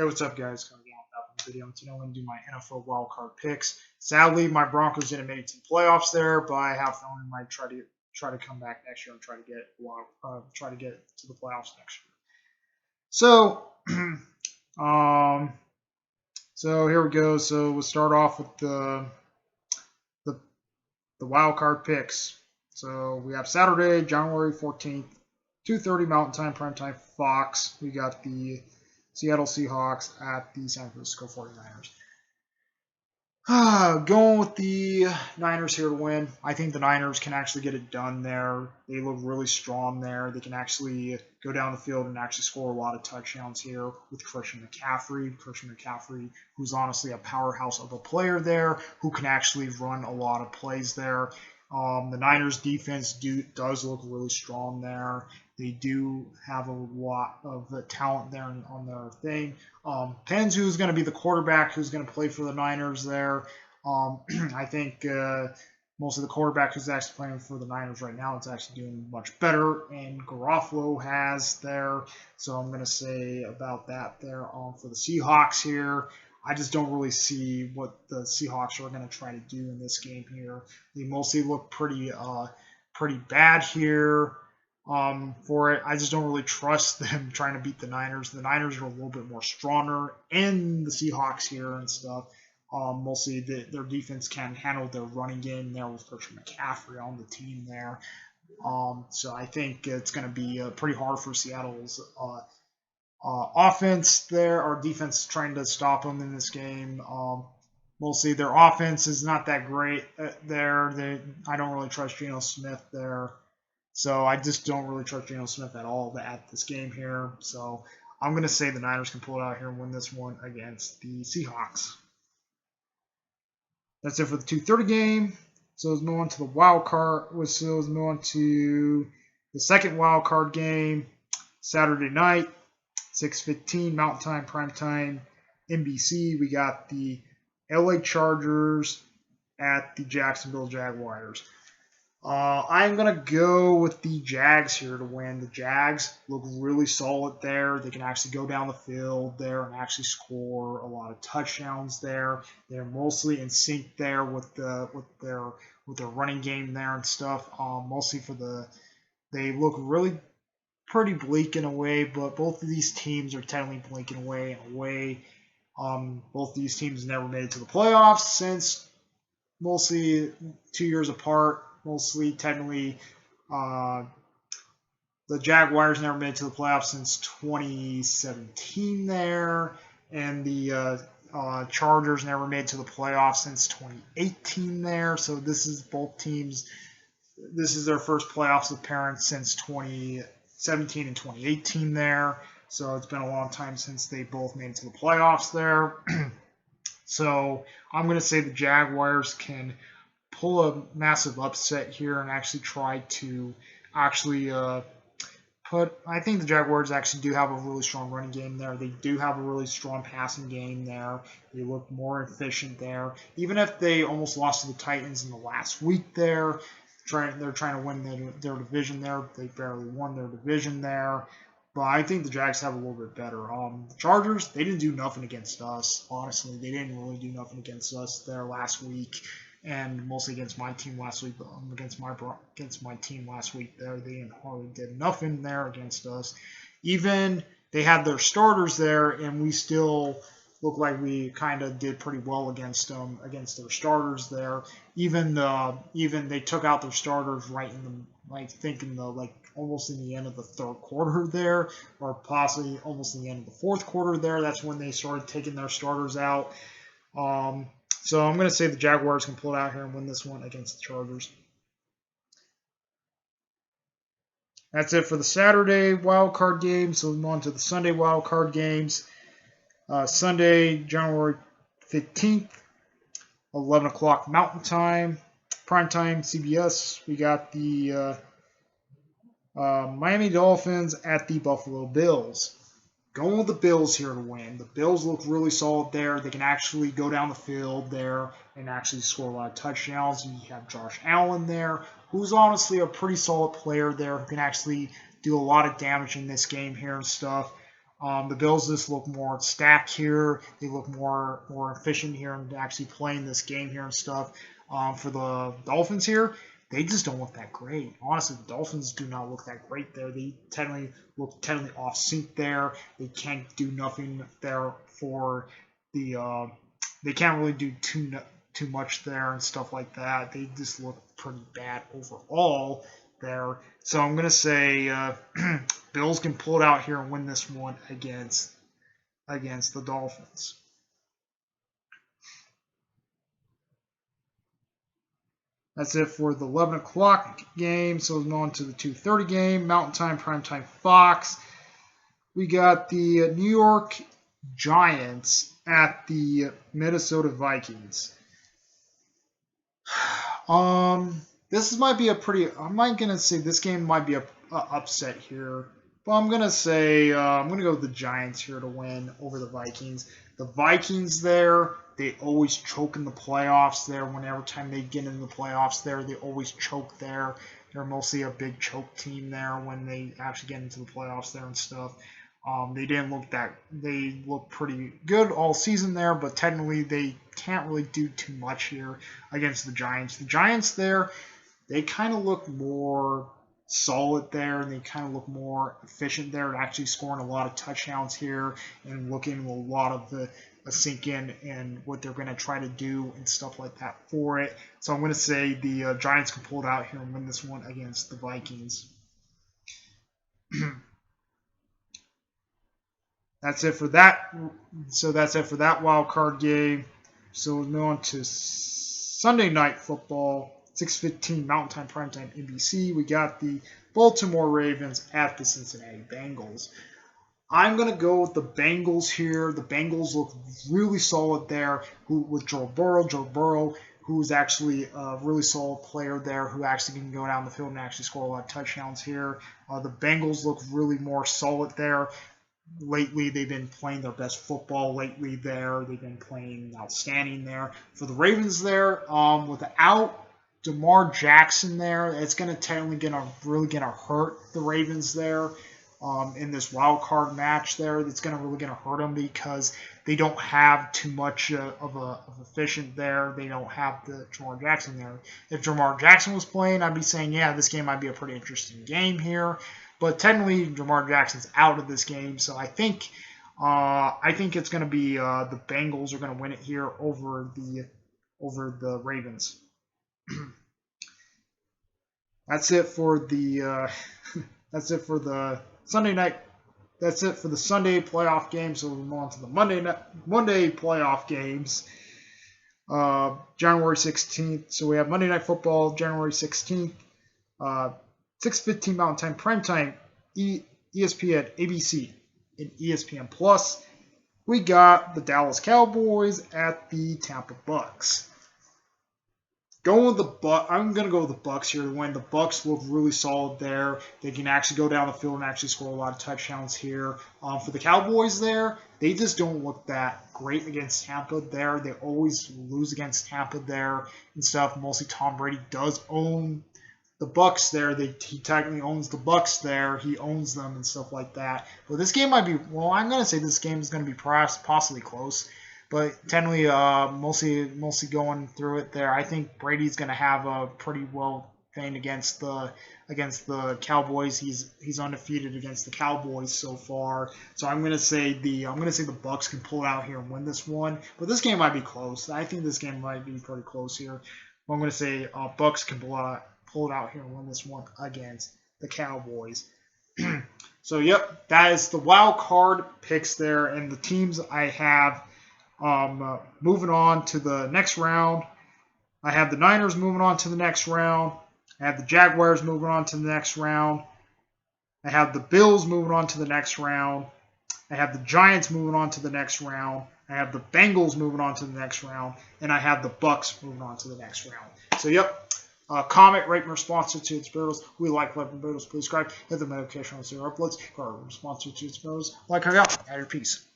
Hey, what's up, guys? Coming down with that video. Today I'm going to do my NFL wildcard picks. Sadly, my Broncos didn't make it to the playoffs there, but I have known I might try to come back next year and try to get to the playoffs next year. So, so here we go. So we'll start off with the wildcard picks. So we have Saturday, January 14th, 2:30 Mountain Time, primetime Fox. We got the Seattle Seahawks at the San Francisco 49ers. Going with the Niners here to win. I think the Niners can actually get it done there. They look really strong there. They can actually go down the field and actually score a lot of touchdowns here with Christian McCaffrey, who's honestly a powerhouse of a player there, who can actually run a lot of plays there. The Niners defense does look really strong there. They do have a lot of talent there on their thing. Depends who's going to be the quarterback, who's going to play for the Niners there. I think most of the quarterback who's actually playing for the Niners right now is actually doing much better, and Garofalo has there. So I'm going to say about that there for the Seahawks here. I just don't really see what the Seahawks are going to try to do in this game here. They mostly look pretty bad here for it. I just don't really trust them trying to beat the Niners. The Niners are a little bit more stronger, and the Seahawks here and stuff. Mostly their defense can handle their running game there with Christian McCaffrey on the team there. So I think it's going to be pretty hard for Seattle's offense there, or defense trying to stop them in this game. Mostly their offense is not that great there. I don't really trust Geno Smith there. So I just don't really trust Geno Smith at all at this game here. So I'm going to say the Niners can pull it out here and win this one against the Seahawks. That's it for the 2:30 game. So let's move on to the wild card. So let's move on to the second wild card game, Saturday night. 6:15 Mountain Time, primetime, NBC. We got the LA Chargers at the Jacksonville Jaguars. I'm going to go with the Jags here to win. The Jags look really solid there. They can actually go down the field there and actually score a lot of touchdowns there. They're mostly in sync there with their running game there and stuff. Mostly they look really pretty bleak in a way, but both of these teams are technically bleak in a way. Both of these teams never made it to the playoffs since mostly 2 years apart. Mostly technically, the Jaguars never made it to the playoffs since 2017 there, and the Chargers never made it to the playoffs since 2018 there. So this is both teams. This is their first playoffs appearance since 2017 and 2018 there. So it's been a long time since they both made it to the playoffs there. So I'm going to say the Jaguars can pull a massive upset here and actually try to I think the Jaguars actually do have a really strong running game there. They do have a really strong passing game there. They look more efficient there. Even if they almost lost to the Titans in the last week there, they're trying to win their division there. They barely won their division there. But I think the Jags have a little bit better. The Chargers, they didn't do nothing against us. Honestly, they didn't really do nothing against us there last week, and mostly against my team last week. But against my team last week there, they hardly did nothing there against us. Even they had their starters there, and we still look like we kind of did pretty well against them, against their starters there. Even they took out their starters right in the almost in the end of the third quarter there, or possibly almost in the end of the fourth quarter there. That's when they started taking their starters out. So I'm going to say the Jaguars can pull it out here and win this one against the Chargers. That's it for the Saturday wildcard games. So we'll move on to the Sunday wildcard games. Sunday, January 15th, 11 o'clock Mountain Time, primetime CBS. We got the Miami Dolphins at the Buffalo Bills. Going with the Bills here to win. The Bills look really solid there. They can actually go down the field there and actually score a lot of touchdowns. You have Josh Allen there, who's honestly a pretty solid player there, who can actually do a lot of damage in this game here and stuff. The Bills just look more stacked here. They look more efficient here and actually playing this game here and stuff. For the Dolphins here, they just don't look that great. Honestly, the Dolphins do not look that great there. They look off sync there. They can't do nothing there for the. They can't really do too much there and stuff like that. They just look pretty bad overall there. So I'm gonna say Bills can pull it out here and win this one against the Dolphins. That's it for the 11 o'clock game. So we're on to the 2:30 game, Mountain Time, Primetime Fox. We got the New York Giants at the Minnesota Vikings. This might be a pretty. I'm not gonna say this game might be a upset here, but I'm gonna say I'm gonna go with the Giants here to win over the Vikings. The Vikings there, they always choke in the playoffs there. Whenever time they get in the playoffs there, they always choke there. They're mostly a big choke team there when they actually get into the playoffs there and stuff. They didn't look that. They looked pretty good all season there, but technically they can't really do too much here against the Giants. The Giants there, they kind of look more solid there, and they kind of look more efficient there, actually scoring a lot of touchdowns here and looking a lot of the sink in and what they're going to try to do and stuff like that for it. So I'm going to say the Giants can pull it out here and win this one against the Vikings. That's it for that. So that's it for that wild card game. So we'll move on to Sunday Night Football, 6:15 Mountain Time, Primetime NBC. We got the Baltimore Ravens at the Cincinnati Bengals. I'm going to go with the Bengals here. The Bengals look really solid there with Joe Burrow, who's actually a really solid player there, who actually can go down the field and actually score a lot of touchdowns here. The Bengals look really more solid there. Lately, they've been playing their best football lately there. They've been playing outstanding there. For the Ravens there, without DeMar Jackson there, it's going to really hurt the Ravens there in this wild card match there. It's really going to hurt them because they don't have too much of efficient there. They don't have the Jamar Jackson there. If Jamar Jackson was playing, I'd be saying, yeah, this game might be a pretty interesting game here. But technically, Jamar Jackson's out of this game, so I think it's going to be the Bengals are going to win it here over the Ravens. That's it for the Sunday night. That's it for the Sunday playoff games. So we'll move on to the Monday playoff games. January 16th. So we have Monday Night Football, January 16th. 6:15 Mountain Time, Primetime, ESPN, ABC, and ESPN Plus. We got the Dallas Cowboys at the Tampa Bucks. I'm going to go with the Bucks here to win. The Bucks look really solid there. They can actually go down the field and actually score a lot of touchdowns here. For the Cowboys there, they just don't look that great against Tampa there. They always lose against Tampa there and stuff. Mostly Tom Brady does own the Bucks there. He technically owns the Bucks there. He owns them and stuff like that. But this game might be, well, I'm going to say this game is going to be possibly close. But technically, mostly going through it there. I think Brady's going to have a pretty well thing against the Cowboys. He's undefeated against the Cowboys so far. So I'm going to say the Bucks can pull it out here and win this one. But this game might be close. I think this game might be pretty close here. But I'm going to say Bucks can pull it out here and win this one against the Cowboys. So, yep, that is the wild card picks there. And the teams I have moving on to the next round. I have the Niners moving on to the next round. I have the Jaguars moving on to the next round. I have the Bills moving on to the next round. I have the Giants moving on to the next round. I have the Bengals moving on to the next round. And I have the Bucks moving on to the next round. So, yep. Comment, rate, and sponsor to its Beatles. We like Weapon Beatles. Please subscribe. Hit the notification on zero uploads. For our sponsor to its Beatles. Like, hang out. At your peace.